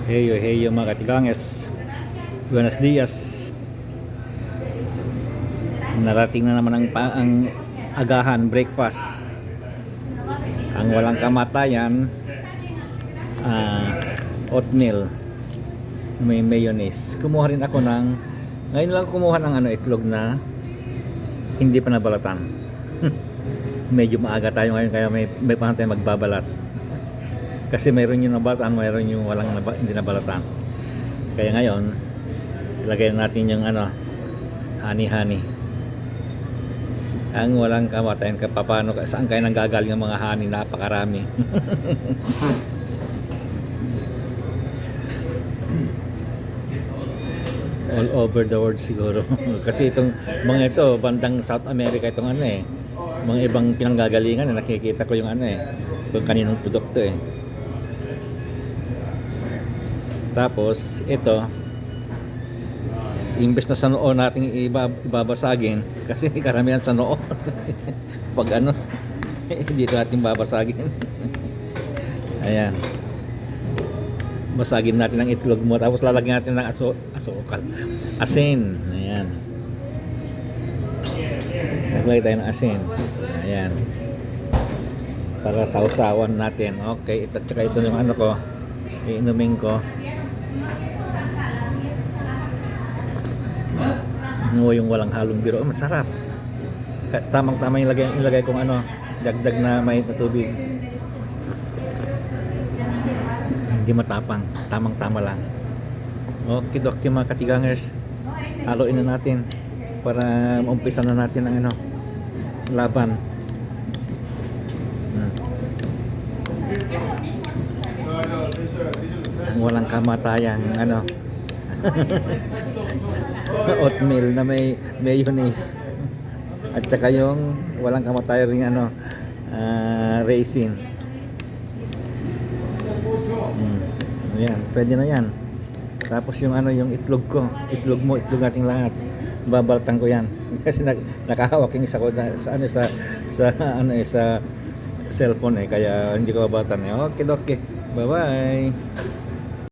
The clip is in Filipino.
Heyo, heyo mga katiganges. Buenos dias. Narating na naman ang agahan breakfast. Ang walang kamatayan, oatmeal. May mayonnaise. Kumuha rin ako ngayon lang kumuha ng itlog na hindi pa nabalatan. Medyo maaga tayo ngayon kaya may panahon tayo magbabalat. Kasi mayroon yung nabalatan, mayroon yung hindi nabalatan. Kaya ngayon, ilagay natin yung honey. Ang walang kamatayan, paano, saan kayo nanggagaling ang mga honey? Napakarami. All over the world siguro. Kasi itong mga ito, bandang South America itong mga ibang pinanggagalingan nakikita ko yung kung kaninong produkto Tapos ito, imbes na sa noo nating ibabasagin, kasi karamihan sa noo. Pag dito natin babasagin. Ayan. Basagin natin ang itlog mo, tapos lalagyan natin ng asukal. Asin. Ayan. Naglagay tayo ng asin. Ayan. Para sausawan natin. Okay, tsaka ito yung ko. Iinumin ko. Yung walang halong biro. Masarap. Tamang-tama yung ilagay kong dagdag na may tubig. Hindi matapang. Tamang-tama lang. Okay, mga katigangers. Haluin na natin para maumpisa na natin ang laban. Ang walang kamatayan oatmeal na may mayonnaise at saka yung walang kamatayan ring raisin. Ayan, pwede na yan. Tapos yung yung itlog ko, itlog mo, itlog nating lahat, babaltan ko yan kasi nakahawak yung isa ko sa cellphone kaya hindi ko babaltan. Okay, bye bye.